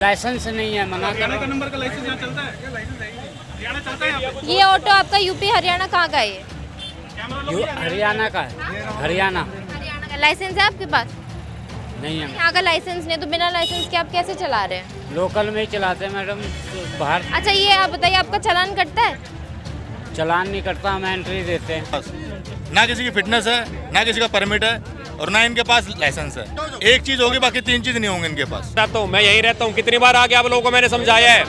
Licence नहीं है, मना हरियाणा का नंबर का लाइसेंस यहाँ चलता है? हरियाणा चलता है यहाँ पे? ये ऑटो आपका यूपी हरियाणा कहाँ का है ये? हरियाणा का है, हरियाणा हरियाणा का लाइसेंस है आपके पास? नहीं है। यहाँ का लाइसेंस नहीं, तो बिना लाइसेंस के आप कैसे चला रहे हैं? लोकल में ही चलाते हैं मैडम, तो बाहर अच्छा ये आप बताइए, आपका चालान कटता है? चालान नहीं कटता, हम एंट्री देते हैं। ना किसी की फिटनेस है, ना किसी का परमिट है और ना इनके पास लाइसेंस है। एक चीज होगी, बाकी तीन चीज नहीं होंगे इनके पास। तो मैं यहीं रहता हूँ। कितनी बार आके आप लोगों को मैंने समझाया है,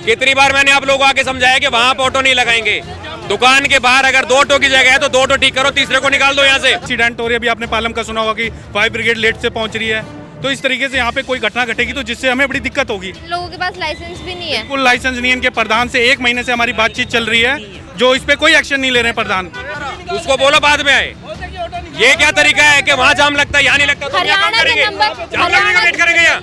कितनी बार मैंने आप लोगों को आके समझाया कि वहाँ पे ऑटो नहीं लगाएंगे। दुकान के बाहर अगर 2 ऑटो की जगह है तो 2 ऑटो ठीक करो, तीसरे को निकाल दो यहाँ से। एक्सीडेंट हो रही है, अभी आपने पालम का सुना होगा कि फायर ब्रिगेड लेट से पहुंच रही है, तो इस तरीके से यहाँ पे कोई घटना घटेगी तो जिससे हमें बड़ी दिक्कत होगी। लोगों के पास लाइसेंस भी नहीं है। बिल्कुल लाइसेंस नहीं है इनके। प्रधान से 1 महीने से हमारी बातचीत चल रही है, जो इस पे कोई एक्शन नहीं ले रहे हैं प्रधान। उसको बोलो बाद में आए। ये क्या तरीका है कि वहाँ जाम लगता है, यहाँ नहीं लगता, तो क्या काम हरियाणा के करेंगे? नंबर- जाम लगने का वेट करेंगे यहाँ?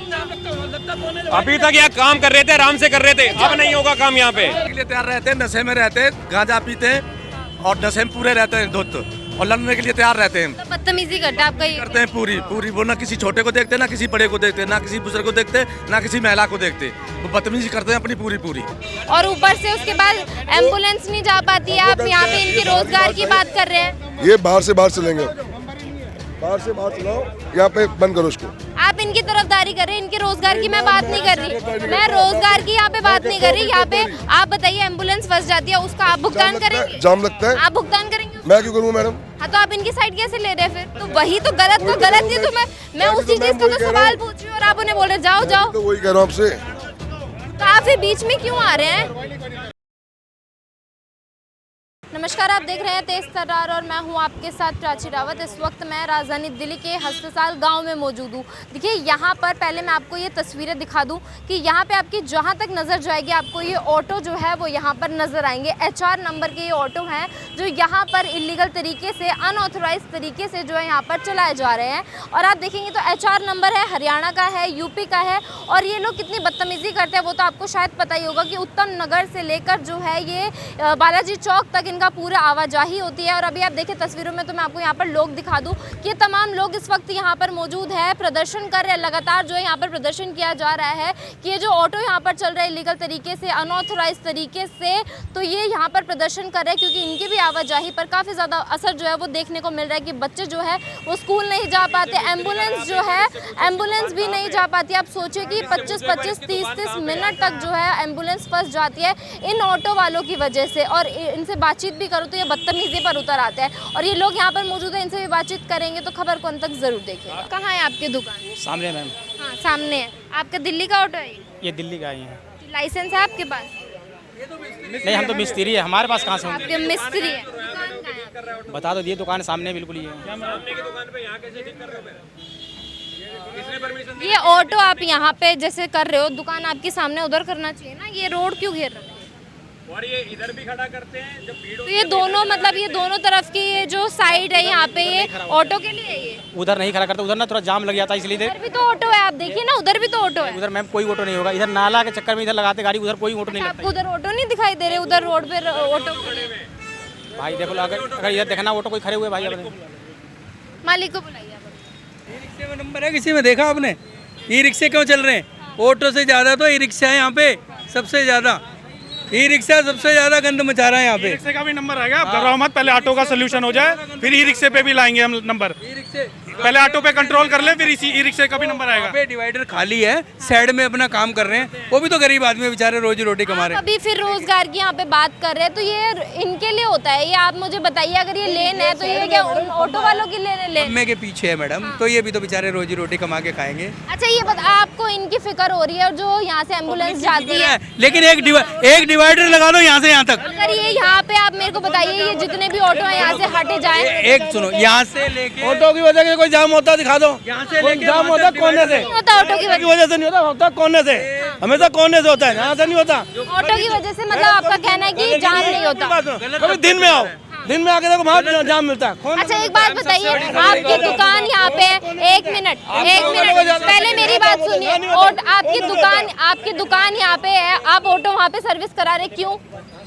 अभी तक यहाँ काम कर रहे थे, आराम से कर रहे थे, अब नहीं होगा काम यहाँ पे। के लिए तैयार रहते हैं, नशे में रहते हैं, गांजा पीते हैं और नशे में पूरे रहते हैं धुत, और लड़ने के लिए तैयार रहते हैं। तो बदतमीजी करता है आपका ये। करते हैं पूरी पूरी। वो ना किसी छोटे को देखते, ना किसी बड़े को देखते, ना किसी बुजुर्ग को देखते, ना किसी महिला को देखते। वो बदतमीजी करते हैं अपनी पूरी पूरी। और ऊपर से उसके बाद एम्बुलेंस नहीं जा पाती है। आप यहाँ पे इनके रोजगार की बात कर रहे हैं। ये बाहर से बाहर चलेंगे, बाहर से बाहर चलाओ, यहाँ पे बंद करो उसको। आप इनकी तरफदारी कर रहे हैं, इनके रोजगार की मैं बात नहीं कर रही। मैं रोजगार की यहाँ पे बात नहीं कर रही। यहाँ पे आप बताइए, एम्बुलेंस फंस जाती है, उसका आप भुगतान करेंगे? जाम लगता है, आप भुगतान करेंगे? मैं क्यों करूँ मैडम? हाँ, तो आप इनकी साइड कैसे ले रहे हैं फिर? तो वही तो गलत का गलत ही। तो मैं उसी चीज का तो सवाल पूछ रही हूँ और आप उन्हें बोल रहे जाओ जाओ। तो वही कह रहा हूँ आपसे। तो आप फिर बीच में क्यों आ रहे हैं? नमस्कार, आप देख रहे हैं तेज तर्रार और मैं हूं आपके साथ प्राची रावत। इस वक्त मैं राजधानी दिल्ली के हस्तसाल गांव में मौजूद हूं। देखिए यहाँ पर पहले मैं आपको ये तस्वीरें दिखा दूं कि यहाँ पे आपकी जहाँ तक नज़र जाएगी आपको ये ऑटो जो है वो यहाँ पर नज़र आएंगे। HR नंबर के ये ऑटो हैं जो यहाँ पर इलीगल तरीके से, अनऑथोराइज तरीके से जो है यहाँ पर चलाए जा रहे हैं। और आप देखेंगे तो HR नंबर है, हरियाणा का है, यूपी का है। और ये लोग कितनी बदतमीज़ी करते हैं वो तो आपको शायद पता ही होगा कि उत्तम नगर से लेकर जो है ये बालाजी चौक तक इनका पूरा आवाजाही होती है। और अभी आप देखिए तस्वीरों में, तो मैं आपको यहाँ पर लोग दिखा दूं कि तमाम लोग इस वक्त यहाँ पर मौजूद है, प्रदर्शन कर रहे हैं। लगातार जो है यहाँ पर प्रदर्शन किया जा रहा है कि ये जो ऑटो यहाँ पर चल रहा है इलीगल तरीके से, अनऑथोराइज तरीके से, तो ये यहाँ पर प्रदर्शन कर रहे हैं क्योंकि इनकी भी आवाजाही पर काफ़ी ज़्यादा असर जो है वो देखने को मिल रहा है कि बच्चे जो है वो स्कूल नहीं जा पाते, एम्बुलेंस जो है एम्बुलेंस भी नहीं जा पाती। आप सोचिए कि 25-25, 30-30 मिनट तक जो है एम्बुलेंस फंस जाती है इन ऑटो वालों की वजह से। और इनसे बातचीत भी करो तो ये बदतमीजी पर उतर आते हैं। और ये लोग यहाँ पर मौजूद है, इनसे भी बातचीत करेंगे, तो खबर को अंत तक जरूर देखें। कहाँ है आपकी दुकान? सामने मैम। हाँ, सामने है। आपका दिल्ली का ऑटो है ये दिल्ली का ही है। लाइसेंस है आपके पास? नहीं, हम तो मिस्त्री है, हमारे पास कहाँ से होंगे? आपके मिस्त्री है। दुकान कहाँ है? बता दो, ये दुकान सामने बिल्कुल ही है। ये ऑटो आप यहाँ पे जैसे कर रहे हो, दुकान आपके सामने, उधर करना चाहिए ना। ये रोड क्यों घेर रहे हैं? और ये इधर भी खड़ा करते हैं जब भीड़। तो ये दोनों, मतलब ये दोनों तरफ की ये जो साइड है यहाँ पे, ये ऑटो के लिए है ये? उधर नहीं खड़ा करते, उधर ना थोड़ा जाम लग जाता है इसलिए। उधर भी तो ऑटो है, आप देखिए ना, उधर भी तो ऑटो है। उधर मैम कोई ऑटो नहीं होगा, इधर नाला के चक्कर में इधर लगाते गाड़ी, उधर कोई ऑटो नहीं लगता। आपको उधर ऑटो नहीं दिखाई दे रहे? उधर रोड पे ऑटो भाई देखो, अगर इधर देखना ऑटो कोई खड़े हुए भाई अपने। मालिक को बुलाइए। रिक्शे में नंबर है किसी में देखा आपने? ई रिक्शे क्यों चल रहे हैं? ऑटो से ज़्यादा तो ई रिक्शा है यहाँ पे, सबसे ज़्यादा ई रिक्शा सबसे ज़्यादा गंद मचा रहा है यहाँ पे। रिक्शे का भी नंबर आएगा, आप घबराओ मत, पहले ऑटो का सोल्यूशन हो जाए, फिर ई रिक्शे पे भी लाएंगे हम नंबर। पहले ऑटो पे कंट्रोल कर ले, फिर इसी ई रिक्शे का भी नंबर आएगा। पे डिवाइडर खाली है, साइड में अपना काम कर रहे हैं, वो भी तो गरीब आदमी बेचारे रोजी रोटी कमा रहे हैं। अभी फिर रोजगार की यहाँ पे बात कर रहे हैं, तो ये इनके लिए होता है ये? आप मुझे बताइए, अगर ये लेन है तो ये क्या ऑटो वालों की लेन? अम्मे के पीछे है मैडम, तो ये भी तो बेचारे रोजी रोटी कमा के खाएंगे। अच्छा, ये बता, आपको इनकी फिक्र हो रही है और जो यहाँ से एम्बुलेंस जाती है, लेकिन एक डिवाइडर लगा दो यहाँ से यहाँ तक। अगर ये यहाँ पे, आप मेरे को बताइए, ये जितने भी ऑटो है यहाँ से हटे जाए। एक सुनो, यहाँ से लेके ऑटो की वजह से कोई जाम होता दिखा दो। यहाँ से लेके जाम होता कोने से, होता ऑटो की वजह से नहीं होता कोने से, हमेशा कोने से होता है, यहाँ से नहीं होता। ऑटो की वजह से, मतलब आपका कहना है कि जाम नहीं होता? कभी दिन में आओ, दिन में आके देखो वहाँ जाम मिलता है। अच्छा, एक बात बताइए, आपकी दुकान यहाँ पे, एक मिनट पहले मेरी बात सुनिए। आपकी दुकान यहाँ पे है, आप ऑटो वहाँ पे सर्विस करा रहे, क्यों?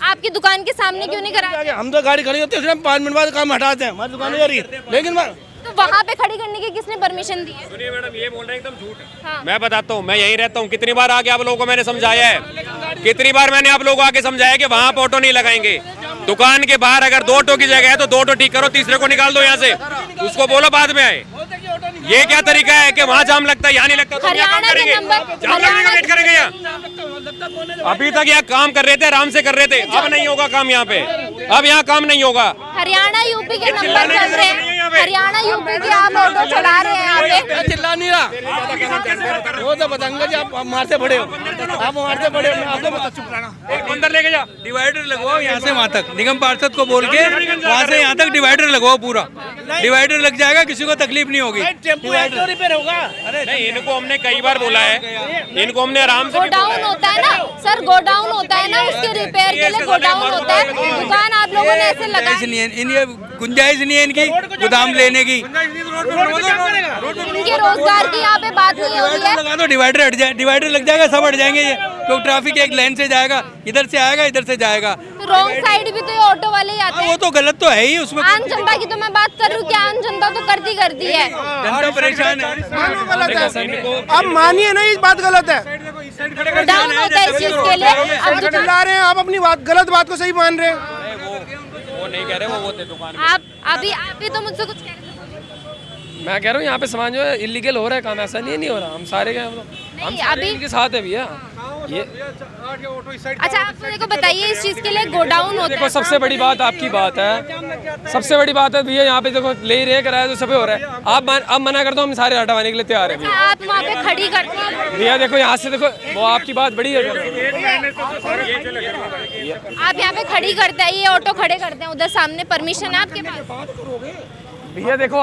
आपकी दुकान के सामने क्यों नहीं करा रहे? हम तो गाड़ी खड़ी होती है, 5 मिनट बाद काम हटाते हैं, हमारी दुकान है, लेकिन तो वहाँ पे खड़ी करने की किसने परमिशन दी है? सुनिए मैडम, ये बोल रहे हैं एकदम झूठ है। हाँ। मैं बताता हूँ, मैं यहीं रहता हूँ, कितनी बार आके आप लोगों को मैंने समझाया है, कितनी बार मैंने आप लोगों को आके समझाया कि वहाँ पे ऑटो नहीं लगाएंगे। दुकान के बाहर अगर 2 ऑटो की जगह है तो 2 ऑटो ठीक करो, तीसरे को निकाल दो यहाँ से, उसको बोलो बाद में आए। ये क्या तरीका है कि वहाँ जाम लगता है यहाँ नहीं लगता, तो क्या काम हरियाणा के करेंगे? नंबर- जाम लगने का वेट करेंगे यहाँ? अभी तक यहाँ काम कर रहे थे, आराम से कर रहे थे, अब नहीं होगा काम यहाँ पे, अब यहाँ काम नहीं होगा। हरियाणा यूपी के नंबर चल रहे हैं, हरियाणा यूपी के आप ऑटो चला रहे हैं यहाँ पे। चिल्ला नहीं रहा, वो तो बताऊंगा जी, आप मारते बड़े हो, आप मारते बड़े हो, आपको बता चुप रहना। एक अंदर लेके जा। डिवाइडर लगवाओ यहाँ से वहाँ तक, निगम पार्षद को बोल के वहाँ से यहाँ तक डिवाइडर लगवाओ पूरा, डिवाइडर लग जाएगा, किसी को तकलीफ नहीं होगी। रिपेयर होगा। नहीं, इनको हमने कई बार बोला है, इनको हमने आराम से गोडाउन होता है ना सर, गोडाउन होता है ना, उसके रिपेयर के लिए गोडाउन होता है। दुकान आप लोगों ने ऐसे लगा, गुंजाइश नहीं है इनकी गोदाम लेने की। इनके रोजगार की यहाँ पे बात नहीं हो रही है। लगा दो, डिवाइडर हट जाए, डिवाइडर लग जाएगा, सब हट जाएंगे ये, क्योंकि ट्रैफिक एक लाइन से जाएगा, इधर से आएगा, इधर से जाएगा। रॉन्ग साइड भी तो ये ऑटो वाले ही आते वो हैं। तो गलत तो है ही उसमें। आम जनता की तो मैं बात कर रही हूँ कि आम जनता तो करती है। जनता परेशान है। अब मानिए नहीं, इस बात गलत है। गोडाउन होता है इस चीज के लिए। अब दुकान- चिल्ला रहे हैं आप, अपनी बात गलत बात को सही मान रहे हैं। वो नहीं कह रहे, वो थे दुकान। आप अभी तो मुझसे कुछ कह रहे थे। मैं कह रहा हूँ यहाँ पे सामान जो है इलीगल हो रहा है, काम ऐसा नहीं हो रहा, हम सारे के हम सारे अभी- इनके साथ है भैया। ये अच्छा, आप मेरे को बताइए, इस चीज के लिए गोडाउन होता देखो, है। सबसे बड़ी बात आपकी बात है, सबसे बड़ी बात है भैया, यहाँ पे देखो ले ही रहे किराया तो सब हो रहा है। आप मना कर दो, हम सारे हटवाने के लिए तैयार है भैया। आप वहाँ पे खड़ी करते हैं, भैया देखो यहाँ से देखो, वो आपकी बात बड़ी है। आप यहाँ पे खड़ी करते हैं, ये ऑटो खड़े करते हैं, उधर सामने परमिशन है आपके पास? भैया देखो,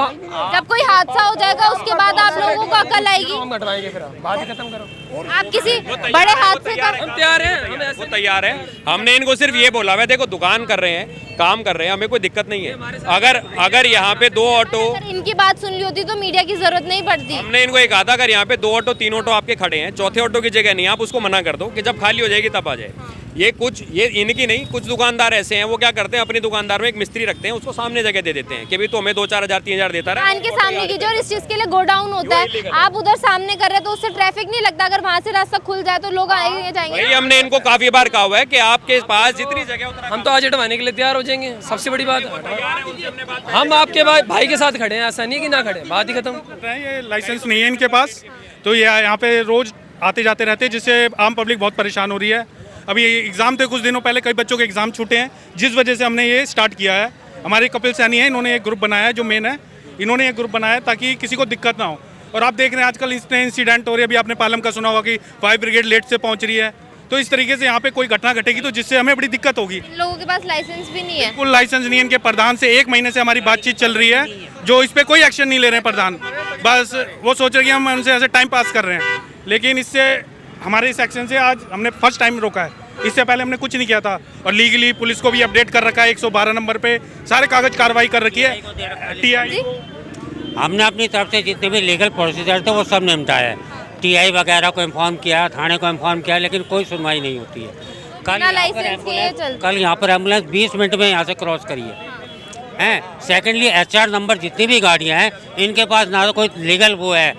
जब कोई हादसा हो जाएगा उसके बाद आप लोगों को अकल आएगी। हम हटवाएंगे, फिर बात ही खत्म करो। आप किसी बड़े हादसे का हम तैयार हैं, हम वो ऐसे तैयार है। हमने इनको सिर्फ ये बोला है, देखो दुकान कर रहे हैं, काम कर रहे हैं, हमें कोई दिक्कत नहीं है। अगर यहाँ पे 2 ऑटो, अगर इनकी बात सुन ली होती तो मीडिया की जरूरत नहीं पड़ती। हमने इनको ये कहा था, अगर यहाँ पे 2 ऑटो 3 ऑटो आपके खड़े हैं, चौथे ऑटो की जगह नहीं, आप उसको मना कर दो कि जब खाली हो जाएगी तब आ जाए। ये इनकी नहीं, कुछ दुकानदार ऐसे हैं, वो क्या करते हैं, अपनी दुकानदार में एक मिस्त्री रखते हैं, उसको सामने जगह दे देते हैं कि भाई तो हमें 2-4 हज़ार 3 हज़ार देता रहा। दुकान के सामने कीजिए, और इस चीज के लिए गोडाउन होता है। आप उधर सामने कर रहे हैं तो उससे ट्रैफिक नहीं लगता, अगर वहाँ से रास्ता खुल जाए तो लोग आएंगे जाएंगे। भाई हमने इनको काफी बार कहा हुआ है कि आपके पास जितनी जगह उतना हम तो आज हटवाने के लिए तैयार हो जाएंगे, सबसे बड़ी बात है। हम आपके भाई के साथ खड़े हैं, ऐसा नहीं कि ना खड़े, बात ही खत्म। ये लाइसेंस नहीं है इनके पास, तो ये यहाँ पे रोज आते जाते रहते हैं, जिससे आम पब्लिक बहुत परेशान हो रही है। अभी एग्ज़ाम थे कुछ दिनों पहले, कई बच्चों के एग्ज़ाम छूटे हैं, जिस वजह से हमने ये स्टार्ट किया है। हमारे कपिल सैनी है, इन्होंने एक ग्रुप बनाया है, जो मेन है, इन्होंने एक ग्रुप बनाया है ताकि किसी को दिक्कत ना हो। और आप देख रहे हैं आजकल इतने इंसिडेंट हो रहे हैं, अभी आपने पालम का सुना होगा कि फायर ब्रिगेड लेट से पहुँच रही है, तो इस तरीके से यहाँ पे कोई घटना घटेगी तो जिससे हमें बड़ी दिक्कत होगी। इन लोगों के पास लाइसेंस भी नहीं है। बिल्कुल लाइसेंस नहीं है इनके। प्रधान से 1 महीने से हमारी बातचीत चल रही है, जो इस पर कोई एक्शन नहीं ले रहे हैं प्रधान, बस वो सोच रहे हैं कि हम उनसे ऐसे टाइम पास कर रहे हैं। लेकिन इससे हमारे इस एक्शन से आज हमने फर्स्ट टाइम रोका है, इससे पहले हमने कुछ नहीं किया था। और लीगली पुलिस को भी अपडेट कर रखा है, 112 नंबर पे सारे कागज कार्रवाई कर रखी है। टीआई हमने अपनी तरफ से जितने भी लीगल प्रोसीजर थे वो सब निपटाया है। टीआई वगैरह को इन्फॉर्म किया, थाने को इन्फॉर्म किया, लेकिन कोई सुनवाई नहीं होती है। बिना लाइसेंस के ये चलता है। कल यहाँ पर एम्बुलेंस 20 मिनट में यहाँ से क्रॉस करी है। सेकेंडली HR नंबर जितनी भी गाड़ियाँ हैं, इनके पास ना तो कोई लीगल वो है,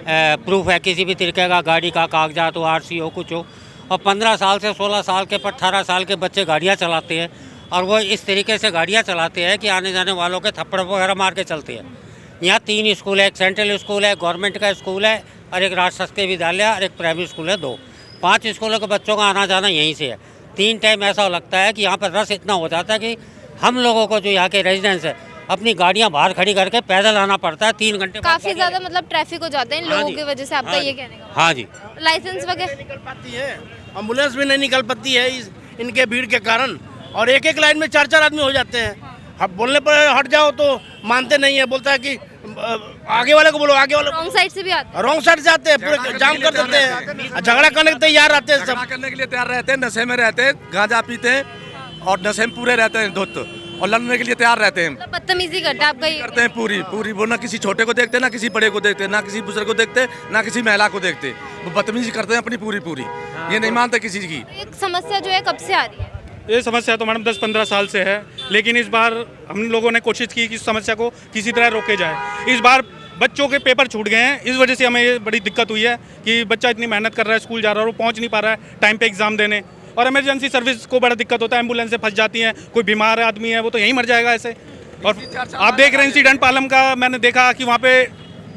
प्रूफ है किसी भी तरीके का, गाड़ी का कागजात हो, RC हो, कुछ हो। और 15 साल से 16 साल के 18 साल के बच्चे गाड़ियाँ चलाते हैं, और वो इस तरीके से गाड़ियाँ चलाते हैं कि आने जाने वालों के थप्पड़ वगैरह मार के चलते हैं। यहाँ 3 स्कूल है, एक सेंट्रल स्कूल है, गवर्नमेंट का स्कूल है, और एक राजशासकीय विद्यालय और एक प्राइमरी स्कूल है, 2। 5 स्कूलों के बच्चों का आना जाना यहीं से है। 3 टाइम ऐसा लगता है कि यहाँ पर रश इतना हो जाता है कि हम लोगों को जो यहाँ के रेजिडेंट्स है, अपनी गाड़ियाँ बाहर खड़ी करके पैदल आना पड़ता है 3 घंटे। काफी ज्यादा मतलब ट्रैफिक हो जाता है इन लोगों की वजह से, आपका ये कहने का? हाँ जी। लाइसेंस वगैरह निकल पाती है, एम्बुलेंस भी नहीं निकल पाती है इनके भीड़ के कारण, और एक लाइन में 4-4 आदमी हो जाते हैं। अब बोलने पर हट जाओ तो मानते नहीं है, बोलता है कि आगे वाले को बोलो, आगे वाले रॉन्ग साइड से भी आते रॉन्ग साइड से आते हैं, पूरे जाम कर देते हैं, झगड़ा करने के तैयार रहते हैं, सब करने के लिए तैयार रहते हैं, नशे में रहते हैं, गांजा पीते हैं और नशे में पूरे रहते हैं धुत, और लड़ने के लिए तैयार रहते हैं। मतलब बदतमीजी करता है आपका ये? करते हैं पूरी वो, ना किसी छोटे को देखते, ना किसी बड़े को देखते, ना किसी बुजुर्ग को देखते, ना किसी महिला को देखते, वो बदतमीजी करते हैं अपनी पूरी। ये नहीं मानते किसी की। एक समस्या जो है कब से आ रही है? ये समस्या तो मैडम 10-15 साल से है, लेकिन इस बार हम लोगों ने कोशिश की कि इस समस्या को किसी तरह रोके जाए। इस बार बच्चों के पेपर छूट गए हैं, इस वजह से हमें ये बड़ी दिक्कत हुई है कि बच्चा इतनी मेहनत कर रहा है, स्कूल जा रहा है और वो पहुंच नहीं पा रहा है टाइम पे एग्ज़ाम देने। और इमरजेंसी सर्विस को बड़ा दिक्कत होता है, एम्बुलेंस से फंस जाती हैं, कोई बीमार आदमी है वो तो यहीं मर जाएगा ऐसे। और आप देख रहे हैं इंसिडेंट पालम का, मैंने देखा कि वहाँ पे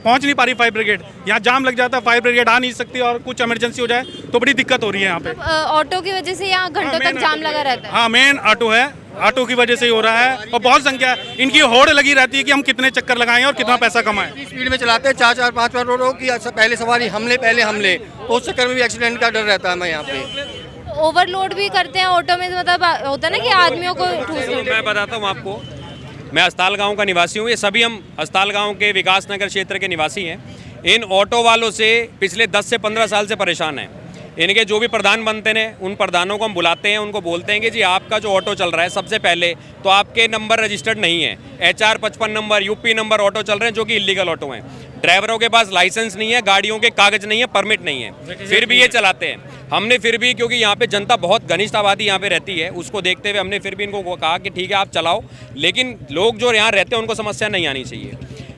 पहुंच नहीं पा रही फायर ब्रिगेड, यहाँ जाम लग जाता है, फायर ब्रिगेड आ नहीं सकती और कुछ इमरजेंसी हो जाए तो बड़ी दिक्कत हो रही है यहाँ पे। ऑटो की वजह से यहाँ घंटों तक जाम लगा रहता है। हाँ, मेन ऑटो है, ऑटो की वजह से ही हो रहा है और बहुत संख्या इनकी होड़ लगी रहती है कि हम कितने चक्कर लगाएं और कितना पैसा कमाएं। स्पीड में चलाते हैं, 4-4, 5-5 रोड की पहले सवारी पहले हमले, तो उस चक्कर में भी एक्सीडेंट का डर रहता है हमें यहाँ पे। ओवरलोड भी करते हैं ऑटो में, मतलब होता है ना कि आदमियों को मैं बताता हूँ आपको, मैं अस्ताल गांव का निवासी हूँ, ये सभी हम अस्ताल गांव के विकास नगर क्षेत्र के निवासी हैं। इन ऑटो वालों से पिछले 10 से 15 साल से परेशान हैं। इनके जो भी प्रधान बनते हैं उन प्रधानों को हम बुलाते हैं, उनको बोलते हैं कि जी आपका जो ऑटो चल रहा है सबसे पहले तो आपके नंबर रजिस्टर्ड नहीं है, HR 55 number UP number auto चल रहे हैं जो कि इलीगल ऑटो हैं। ड्राइवरों के पास लाइसेंस नहीं है, गाड़ियों के कागज नहीं है, परमिट नहीं है, फिर भी ये चलाते हैं। हमने फिर भी, क्योंकि यहाँ पे जनता बहुत घनिष्ठ आबादी यहाँ पे रहती है, उसको देखते हुए हमने फिर भी इनको कहा कि ठीक है आप चलाओ, लेकिन लोग जो यहाँ रहते हैं उनको समस्या नहीं आनी चाहिए।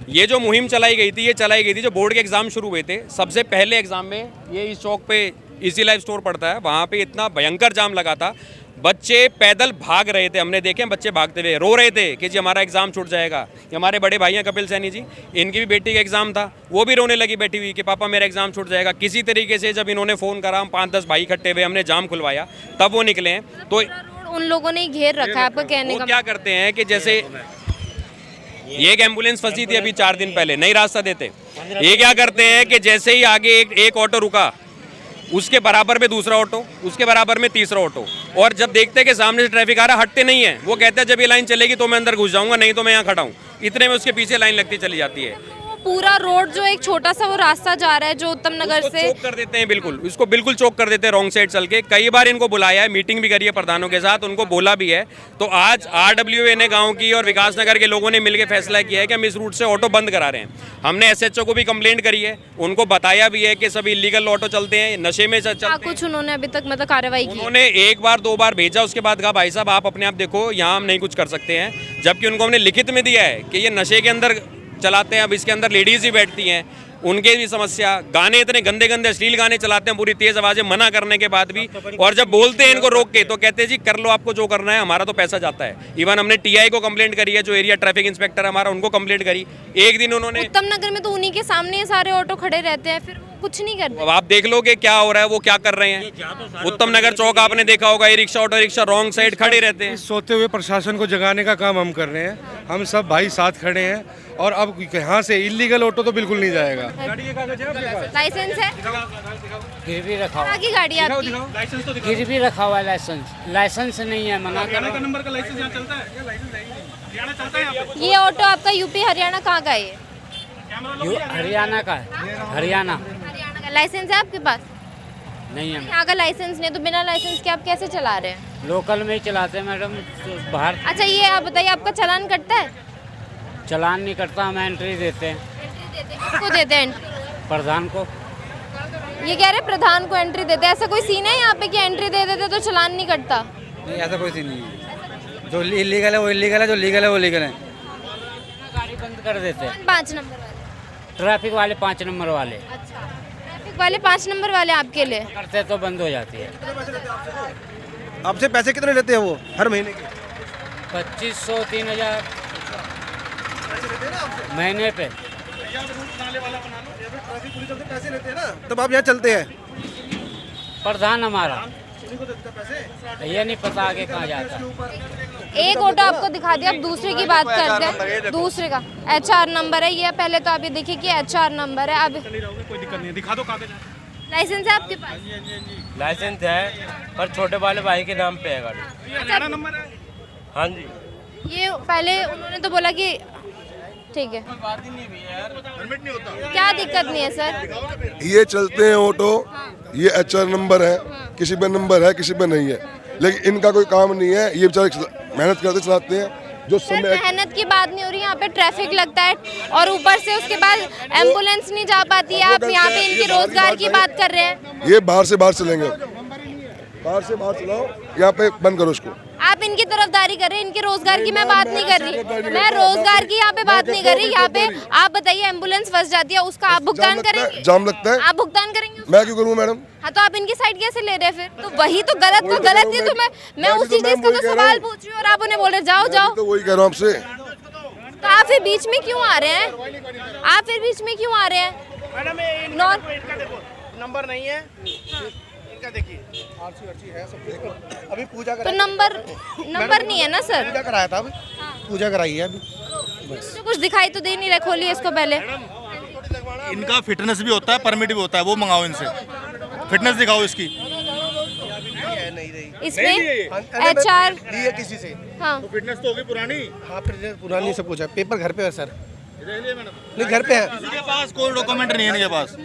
ये जो मुहिम चलाई गई थी, ये चलाई गई थी जो बोर्ड के एग्ज़ाम शुरू हुए थे, सबसे पहले एग्ज़ाम में ये इस चौक पे इजी लाइफ स्टोर पड़ता है, वहाँ पे इतना भयंकर जाम लगा था, बच्चे पैदल भाग रहे थे, हमने देखे बच्चे भागते हुए रो रहे थे कि जी हमारा एग्ज़ाम छूट जाएगा। ये हमारे बड़े भाई हैं कपिल सैनी जी, इनकी भी बेटी का एग्ज़ाम था, वो भी रोने लगी बैठी हुई कि पापा मेरा एग्ज़ाम छूट जाएगा। किसी तरीके से जब इन्होंने फ़ोन करा, हम 5-10 भाई इकट्ठे हुए, हमने जाम खुलवाया, तब वो निकले हैं। तो उन लोगों ने घेर रखा है, आपका कहने का क्या करते हैं कि जैसे ये एक एम्बुलेंस फंसी थी अभी 4 दिन पहले, नहीं रास्ता देते, ये क्या करते हैं कि जैसे ही आगे एक ऑटो रुका, उसके बराबर में दूसरा ऑटो, उसके बराबर में तीसरा ऑटो, और जब देखते हैं कि सामने से ट्रैफिक आ रहा, हटते नहीं है। वो कहते हैं जब ये लाइन चलेगी तो मैं अंदर घुस जाऊंगा, नहीं तो मैं यहाँ खड़ा हूँ। इतने में उसके पीछे लाइन लगती चली जाती है। पूरा रोड जो एक छोटा सा वो रास्ता जा रहा है जो उत्तम नगर से चोक कर देते हैं, बिल्कुल इसको बिल्कुल चोक कर देते हैं रॉन्ग साइड चल के। कई बार इनको बुलाया है, मीटिंग भी करी है प्रधानों के साथ, उनको बोला भी है। तो आज RWA ने गांव की और विकास नगर के लोगों ने मिलकर फैसला किया है कि हम इस रूट से ऑटो बंद करा रहे हैं। हमने SHO को भी कंप्लेंट करी है, उनको बताया भी है कि सभी इलीगल ऑटो चलते हैं, नशे में चलते हैं। कुछ उन्होंने अभी तक मतलब कार्रवाई की? उन्होंने 1 बार 2 बार भेजा, उसके बाद कहा भाई साहब आप अपने आप देखो, यहाँ हम नहीं कुछ कर सकते हैं। जबकि उनको हमने लिखित में दिया है कि ये नशे के अंदर चलाते हैं। अब इसके अंदर लेडीज़ ही बैठती हैं, उनके भी समस्या, गाने इतने गंदे गंदे अश्लील गाने चलाते हैं पूरी तेज़ आवाज़ें, मना करने के बाद भी। और जब बोलते हैं इनको रोक के तो कहते हैं जी कर लो आपको जो करना है, हमारा तो पैसा जाता है। इवन हमने TI को कंप्लेंट करी है, जो एरिया ट्रैफिक इंस्पेक्टर हमारा, उनको कंप्लेंट करी। एक दिन उन्होंने, उत्तम नगर में तो उन्हीं के सामने ये सारे ऑटो खड़े रहते हैं, फिर कुछ नहीं करते। अब आप देख लो कि क्या हो रहा है, वो क्या कर रहे हैं। उत्तम नगर चौक आपने देखा होगा, e rickshaw auto rickshaw wrong side खड़े रहते हैं। सोते हुए प्रशासन को जगाने का काम हम कर रहे हैं, हम सब भाई साथ खड़े हैं। और अब यहाँ से इलीगल ऑटो तो बिल्कुल नहीं जाएगा। लाइसेंस है? गिरवी रखा हुआ की गाड़ी आपकी? गिरवी रखा हुआ है, लाइसेंस नहीं है, मना करो। नंबर का लाइसेंस यहाँ चलता है, हरियाणा चलता है यहाँ पे। ये ऑटो आपका यूपी हरियाणा कहाँ का है? हरियाणा का है, हरियाणा का। लाइसेंस है आपके पास? नहीं है, यहाँ का लाइसेंस नहीं, तो बिना लाइसेंस के आप कैसे चला रहे हैं? लोकल में ही चलाते हैं मैडम, बाहर। अच्छा ये आप बताइए, आपका चालान कटता है? चालान नहीं कटता, हम एंट्री देते हैं। किसको देते हैं एंट्री? प्रधान को। ये कह रहे प्रधान को एंट्री देते हैं, ऐसा कोई सीन है यहाँ पे कि एंट्री दे देते तो चालान नहीं कटता? नहीं, ऐसा कोई सीन नहीं है। जो इलीगल है वो इलीगल है, जो लीगल है वो लीगल है। गाड़ी बंद कर देते हैं। 5 नंबर वाले ट्रैफिक वाले, 5 नंबर वाले। अच्छा, ट्रैफिक वाले 5 नंबर वाले आपके लिए करते तो बंद हो जाती है। आपसे पैसे कितने लेते हैं वो हर महीने के? 2500 3000 महीने पे। पैसे लेते हैं ना, तब आप यहाँ चलते हैं। प्रधान हमारा, ये नहीं पता आगे कहाँ जाता है। एक ऑटो आपको दिखा दिया, अब दूसरे की बात करते हैं। दूसरे का HR नंबर है ये, पहले तो आप ये देखिए कि HR नंबर है। अब कोई दिक्कत नहीं है, दिखा दो कागज। लाइसेंस है आपके पास? लाइसेंस है, पर छोटे वाले भाई के नाम पे है गाड़ी। हरियाणा नंबर है? हाँ जी। ये पहले उन्होंने तो बोला कि ठीक है, क्या दिक्कत नहीं है सर? ये चलते हैं ऑटो, ये HR नंबर है, किसी पे नंबर है किसी पे नहीं है, लेकिन इनका कोई काम नहीं है। ये बेचारे मेहनत करते चलाते हैं। जो समय मेहनत की बात नहीं हो रही, यहाँ पे ट्रैफिक लगता है और ऊपर से उसके बाद एम्बुलेंस नहीं जा पाती है। आप यहाँ पे इनके रोजगार की बात कर रहे हैं। ये बाहर से बाहर चलेंगे, बाहर से बाहर चलाओ, यहाँ पे बंद करो इसको। आप इनकी तरफदारी कर रहे हैं, इनके रोजगार की मैं बात नहीं कर रही, मैं रोजगार की यहाँ पे बात नहीं कर रही। यहाँ पे आप बताइए एम्बुलेंस फंस जाती है, उसका आप भुगतान करेंगे? जाम लगता है, आप भुगतान करेंगे? मैं क्यों करूँ मैडम? हाँ, तो आप इनकी साइड कैसे ले रहे हैं फिर? तो वही तो गलत को गलत ही, तो मैं उसी चीज का तो सवाल पूछ रही हूँ और आप उन्हें बोल रहे जाओ जाओ। तो वही कह रहा हूँ आपसे। तो आप फिर बीच में क्यों आ रहे हैं? आप फिर बीच में क्यों आ रहे हैं? नंबर नहीं है इनका, देखिए आरसी है सब। अभी पूजा तो नंबर नहीं है ना सर? पूजा कराया था, अभी पूजा कराई है अभी। तो कुछ दिखाई तो दे नहीं रहे, खोलिए इसको पहले। इनका फिटनेस भी होता है, परमिट भी होता है, वो मंगाओ इनसे, फिटनेस दिखाओ इसकी। इसमें HR लिए किसी से? हाँ, तो फिटनेस तो होगी पुरानी। हाँ, फिटनेस पुरानी सब कुछ है, पेपर घर पे है सर। नहीं, घर पे है। किसी के पास कोई डॉक्यूमेंट नहीं है, इनके पास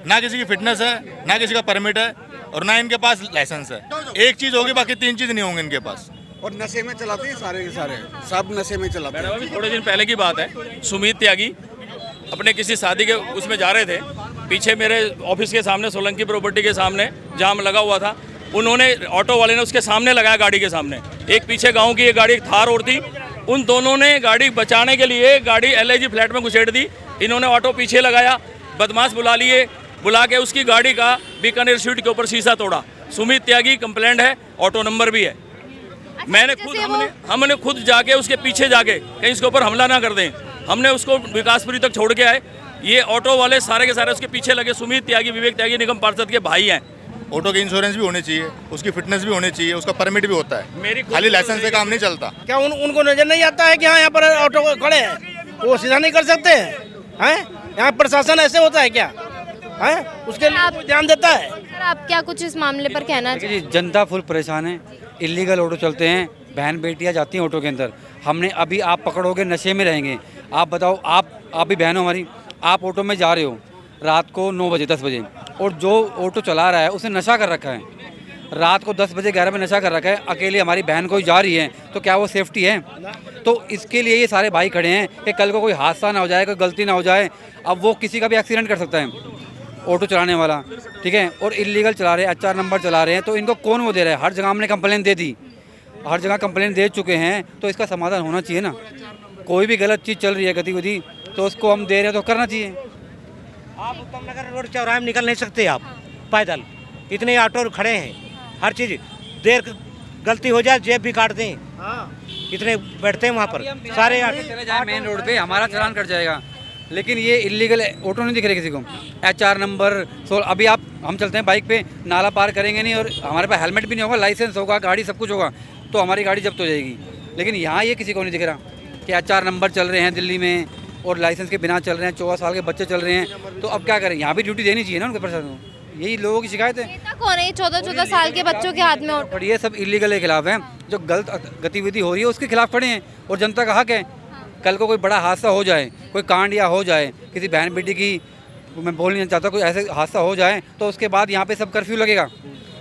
ना किसी की फिटनेस है, ना किसी का परमिट है, और ना इनके पास लाइसेंस है। एक चीज होगी, बाकी 3 चीज नहीं होंगे इनके पास। और नशे में चलाते हैं सारे के सारे, सब नशे में चलाते हैं। अभी थोड़े दिन पहले की बात है, सुमित त्यागी अपने किसी शादी के उसमें जा रहे थे, पीछे मेरे ऑफिस के सामने सोलंकी प्रॉपर्टी के सामने जाम लगा हुआ था, उन्होंने ऑटो वाले ने उसके सामने लगाया, गाड़ी के सामने। एक पीछे गांव की एक गाड़ी, एक थार और थी, उन दोनों ने गाड़ी बचाने के लिए गाड़ी LIG फ्लैट में घुसेड़ दी। इन्होंने ऑटो पीछे लगाया, बदमाश बुला के उसकी गाड़ी का बीकानेर स्वीट के ऊपर शीशा तोड़ा। सुमित त्यागी कंप्लेंट है, ऑटो नंबर भी है। मैंने खुद हमने खुद जाके उसके पीछे जाके कहीं इसके ऊपर हमला ना कर दें, हमने उसको विकासपुरी तक छोड़ के आए। ये ऑटो वाले सारे के सारे उसके पीछे लगे। सुमित त्यागी विवेक त्यागी निगम पार्षद के भाई हैं। ऑटो की इंश्योरेंस भी होनी चाहिए, उसकी फिटनेस भी होनी चाहिए, उसका परमिट भी होता है, खाली लाइसेंस से काम नहीं चलता। क्या उनको नजर नहीं आता है कि हाँ यहाँ पर ऑटो खड़े हैं, वो सीधा नहीं कर सकते हैं? यहाँ प्रशासन ऐसे होता है क्या? उसके लिए आप ध्यान देता है? सर, आप क्या कुछ इस मामले पर कहना चाहिए? जी, जनता फुल परेशान है, इलीगल ऑटो चलते हैं, बहन बेटियां जाती हैं ऑटो के अंदर। हमने अभी, आप पकड़ोगे नशे में रहेंगे। आप बताओ, आप भी बहन हो हमारी, आप ऑटो में जा रहे हो रात को 9 बजे 10 बजे, और जो ऑटो चला रहा है उसने नशा कर रखा है, रात को 10 बजे 11 बजे नशा कर रखा है, अकेले हमारी बहन कोई जा रही है, तो क्या वो सेफ्टी है? तो इसके लिए ये सारे भाई खड़े हैं कि कल को कोई हादसा ना हो जाए, कोई गलती ना हो जाए। अब वो किसी का भी एक्सीडेंट कर सकता है ऑटो चलाने वाला, ठीक है, और इलीगल चला रहे हैं, HR नंबर चला रहे हैं, तो इनको कौन वो दे रहा है? हर जगह हमने कंप्लेन दे दी, हर जगह कंप्लेन दे चुके हैं, तो इसका समाधान होना चाहिए ना। कोई भी गलत चीज़ चल रही है गतिविधि, तो उसको हम दे रहे हैं तो करना चाहिए। आप उत्तम नगर रोड चौराहे में निकल नहीं सकते, आप पैदल, इतने ऑटो खड़े हैं, हर चीज़, देर गलती हो जाए जेब भी काट दें, इतने बैठते हैं वहाँ पर सारे ऑटो। चले जाए मेन रोड पे, हमारा चालान कट जाएगा, लेकिन ये इलीगल ऑटो नहीं दिख रहे किसी को। HR नंबर अभी हम चलते हैं बाइक पे, नाला पार करेंगे नहीं और हमारे पास हेलमेट भी नहीं होगा, लाइसेंस होगा, गाड़ी सब कुछ होगा, तो हमारी गाड़ी जब्त हो जाएगी। लेकिन यहाँ ये किसी को नहीं दिख रहा कि HR नंबर चल रहे हैं दिल्ली में और लाइसेंस के बिना चल रहे हैं, 14 साल के बच्चे चल रहे हैं, तो अब क्या करें? यहाँ भी ड्यूटी देनी चाहिए ना उनके प्रशासन को। यही लोगों की शिकायत है। नेता कौन है 14-14 साल के बच्चों के हाथ में ऑटो? और ये सब इलीगल के खिलाफ हैं, जो गलत गतिविधि हो रही है उसके खिलाफ खड़े हैं, और जनता का हक है। कल को कोई बड़ा हादसा हो जाए, कोई कांड या हो जाए, किसी बहन बेटी की, मैं बोल नहीं चाहता, कोई ऐसे हादसा हो जाए, तो उसके बाद यहाँ पे सब कर्फ्यू लगेगा,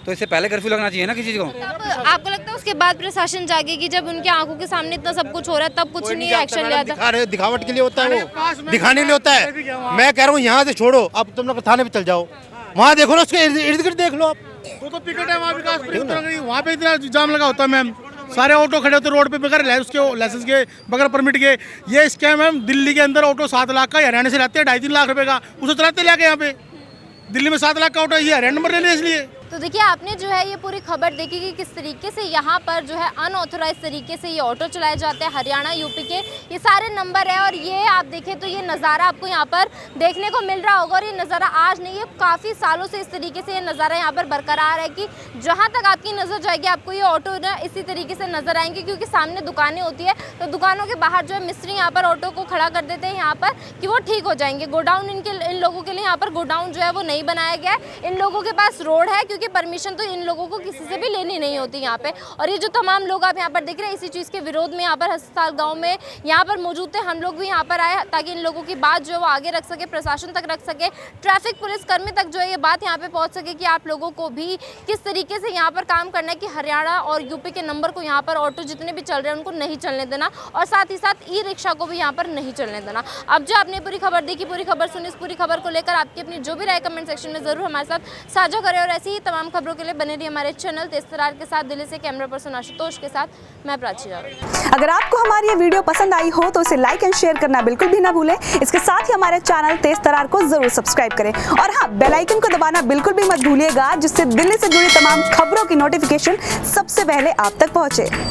तो इससे पहले कर्फ्यू लगना चाहिए ना किसी चीज़ को। आपको लगता है उसके बाद प्रशासन जागेगी? जब उनकी आंखों के सामने इतना सब कुछ हो रहा है तब कुछ नहीं एक्शन लिया था? दिखावट के लिए होता है, वो दिखाने के लिए होता है। मैं कह रहा हूँ यहाँ से छोड़ो, अब तुम लोग थाने पे चल जाओ, वहाँ देखो ना, उसके इर्द गिर्द देख लो आप। तो पिकेट है वहाँ, वहाँ पे इतना जाम लगा होता है मैम, सारे ऑटो खड़े होते रोड पे बगैर उसके लाइसेंस के, बगैर परमिट के। ये स्कैम है। दिल्ली के अंदर ऑटो 7 लाख का, हरियाणा से लाते हैं 2.5-3 लाख रुपए का, उसे चलाते लाके यहाँ पे। दिल्ली में 7 लाख का ऑटो, ये हरियाणा नंबर ले लिया इसलिए। तो देखिए, आपने जो है ये पूरी खबर देखी कि किस तरीके से यहाँ पर जो है अनऑथोराइज तरीके से ये ऑटो चलाए जाते हैं। हरियाणा यूपी के ये सारे नंबर है, और ये आप देखें तो ये नज़ारा आपको यहाँ पर देखने को मिल रहा होगा। और ये नज़ारा आज नहीं है, काफ़ी सालों से इस तरीके से ये नज़ारा यहाँ पर बरकरार है कि जहाँ तक आपकी नज़र जाएगी आपको ये ऑटो ना इसी तरीके से नज़र आएंगे, क्योंकि सामने दुकानें होती है, तो दुकानों के बाहर जो है मिस्त्री यहाँ पर ऑटो को खड़ा कर देते हैं यहाँ पर कि वो ठीक हो जाएंगे। गोडाउन इन लोगों के लिए यहाँ पर गोडाउन जो है वो नहीं बनाया गया है। इन लोगों के पास रोड है, क्योंकि परमिशन तो इन लोगों को किसी से भी लेनी नहीं होती यहाँ पे। और ये जो तमाम लोग आप यहाँ पर देख रहे हैं, इसी चीज़ के विरोध में यहाँ पर हस्पताल गांव में यहाँ पर मौजूद थे। हम लोग भी यहाँ पर आए ताकि इन लोगों की बात जो है वो आगे रख सके, प्रशासन तक रख सके, ट्रैफिक पुलिस कर्मी तक जो है ये बात यहाँ पे पहुँच सके कि आप लोगों को भी किस तरीके से यहाँ पर काम करना है कि हरियाणा और यूपी के नंबर को यहाँ पर ऑटो जितने भी चल रहे हैं उनको नहीं चलने देना, और साथ ही साथ ई रिक्शा को भी यहाँ पर नहीं चलने देना। अब जो आपने पूरी खबर देखी, पूरी खबर सुनी, इस पूरी खबर को लेकर आपकी अपनी जो भी राय कमेंट सेक्शन में ज़रूर हमारे साथ साझा करें, और ऐसी ही तमाम खबरों के लिए बने रहिए हमारे चैनल तेज तरार के साथ। दिल्ली से कैमरा पर्सन आशुतोष के साथ मैं प्राची रावत। अगर आपको हमारी ये वीडियो पसंद आई हो तो इसे लाइक एंड शेयर करना बिल्कुल भी ना भूलें। इसके साथ ही हमारे चैनल तेज तरार को जरूर सब्सक्राइब करें और हाँ, बेल आइकन को दबाना बिल्कुल भी मत भूलिएगा, जिससे दिल्ली से जुड़ी तमाम खबरों की नोटिफिकेशन सबसे पहले आप तक पहुंचे।